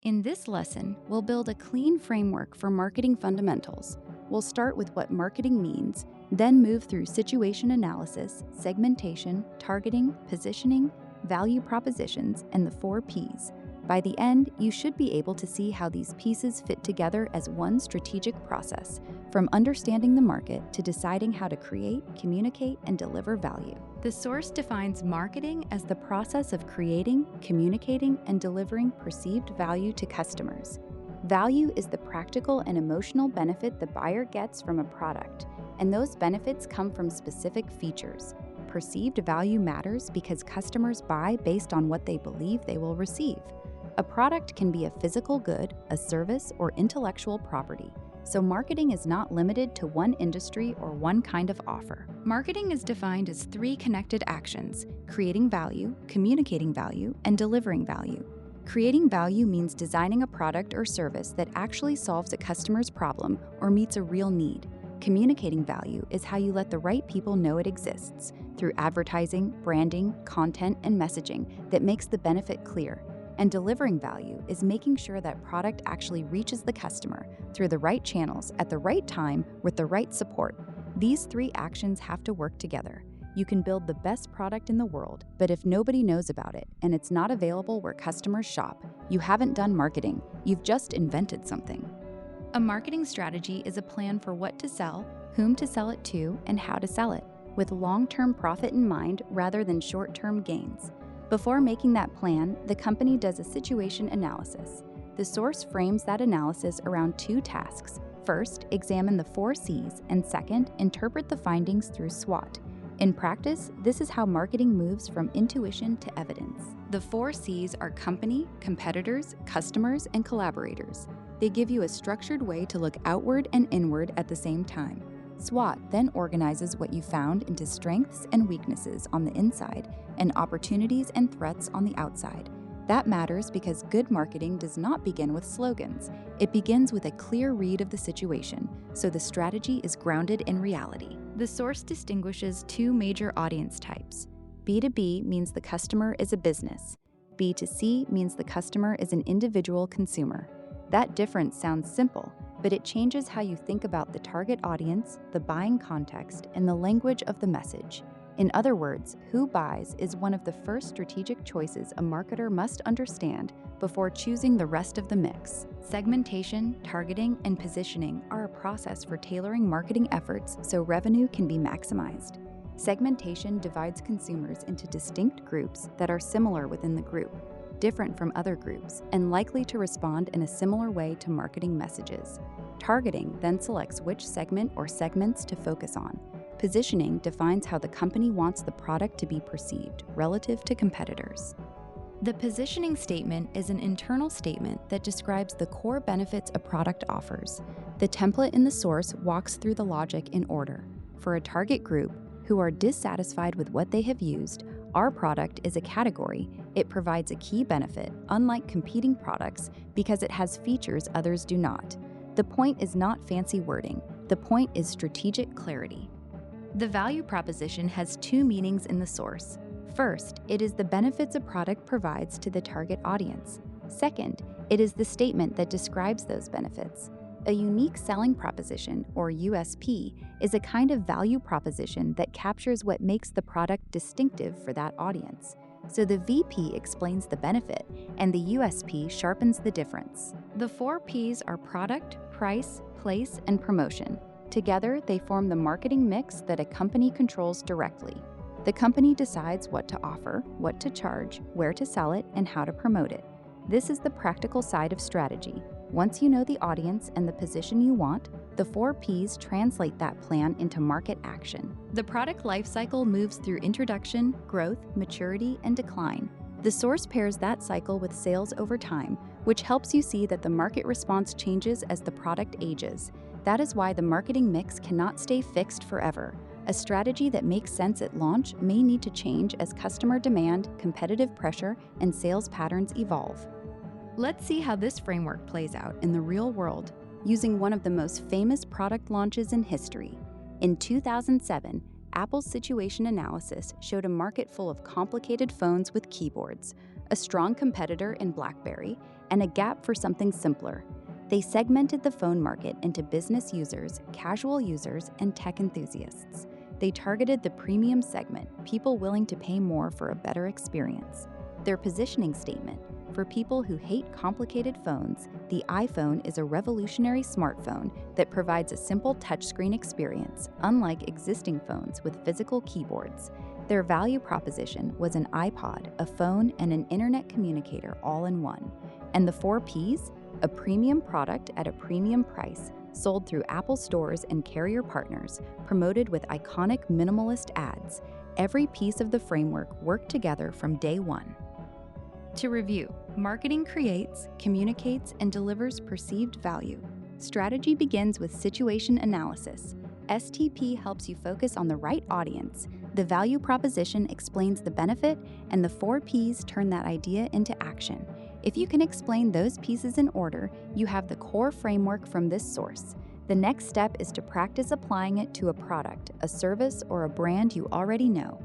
In this lesson, we'll build a clean framework for marketing fundamentals. We'll start with what marketing means, then move through situation analysis, segmentation, targeting, positioning, value propositions, and the 4 Ps. By the end, you should be able to see how these pieces fit together as one strategic process, from understanding the market to deciding how to create, communicate, and deliver value. The source defines marketing as the process of creating, communicating, and delivering perceived value to customers. Value is the practical and emotional benefit the buyer gets from a product, and those benefits come from specific features. Perceived value matters because customers buy based on what they believe they will receive. A product can be a physical good, a service, or intellectual property, so marketing is not limited to one industry or one kind of offer. Marketing is defined as 3 connected actions: creating value, communicating value, and delivering value. Creating value means designing a product or service that actually solves a customer's problem or meets a real need. Communicating value is how you let the right people know it exists, through advertising, branding, content, and messaging that makes the benefit clear. And delivering value is making sure that product actually reaches the customer through the right channels at the right time with the right support. These 3 actions have to work together. You can build the best product in the world, but if nobody knows about it and it's not available where customers shop, you haven't done marketing, you've just invented something. A marketing strategy is a plan for what to sell, whom to sell it to, and how to sell it, with long-term profit in mind rather than short-term gains. Before making that plan, the company does a situation analysis. The source frames that analysis around 2 tasks. First, examine the 4 Cs, and second, interpret the findings through SWOT. In practice, this is how marketing moves from intuition to evidence. The 4 Cs are company, competitors, customers, and collaborators. They give you a structured way to look outward and inward at the same time. SWOT then organizes what you found into strengths and weaknesses on the inside and opportunities and threats on the outside. That matters because good marketing does not begin with slogans. It begins with a clear read of the situation, so the strategy is grounded in reality. The source distinguishes 2 major audience types. B2B means the customer is a business. B2C means the customer is an individual consumer. That difference sounds simple, but it changes how you think about the target audience, the buying context, and the language of the message. In other words, who buys is one of the first strategic choices a marketer must understand before choosing the rest of the mix. Segmentation, targeting, and positioning are a process for tailoring marketing efforts so revenue can be maximized. Segmentation divides consumers into distinct groups that are similar within the group, different from other groups, and likely to respond in a similar way to marketing messages. Targeting then selects which segment or segments to focus on. Positioning defines how the company wants the product to be perceived relative to competitors. The positioning statement is an internal statement that describes the core benefits a product offers. The template in the source walks through the logic in order. For a target group who are dissatisfied with what they have used, our product is a category. It provides a key benefit, unlike competing products, because it has features others do not. The point is not fancy wording. The point is strategic clarity. The value proposition has 2 meanings in the source. First, it is the benefits a product provides to the target audience. Second, it is the statement that describes those benefits. A unique selling proposition, or USP, is a kind of value proposition that captures what makes the product distinctive for that audience. So the VP explains the benefit, and the USP sharpens the difference. The 4 Ps are product, price, place, and promotion. Together, they form the marketing mix that a company controls directly. The company decides what to offer, what to charge, where to sell it, and how to promote it. This is the practical side of strategy. Once you know the audience and the position you want, the 4 Ps translate that plan into market action. The product lifecycle moves through introduction, growth, maturity, and decline. The source pairs that cycle with sales over time, which helps you see that the market response changes as the product ages. That is why the marketing mix cannot stay fixed forever. A strategy that makes sense at launch may need to change as customer demand, competitive pressure, and sales patterns evolve. Let's see how this framework plays out in the real world, using one of the most famous product launches in history. In 2007, Apple's situation analysis showed a market full of complicated phones with keyboards, a strong competitor in BlackBerry, and a gap for something simpler. They segmented the phone market into business users, casual users, and tech enthusiasts. They targeted the premium segment, people willing to pay more for a better experience. Their positioning statement: for people who hate complicated phones, the iPhone is a revolutionary smartphone that provides a simple touchscreen experience, unlike existing phones with physical keyboards. Their value proposition was an iPod, a phone, and an internet communicator all in one. And the 4 Ps? A premium product at a premium price, sold through Apple stores and carrier partners, promoted with iconic minimalist ads. Every piece of the framework worked together from day one. To review, marketing creates, communicates, and delivers perceived value. Strategy begins with situation analysis. STP helps you focus on the right audience. The value proposition explains the benefit, and the 4 Ps turn that idea into action. If you can explain those pieces in order, you have the core framework from this source. The next step is to practice applying it to a product, a service, or a brand you already know.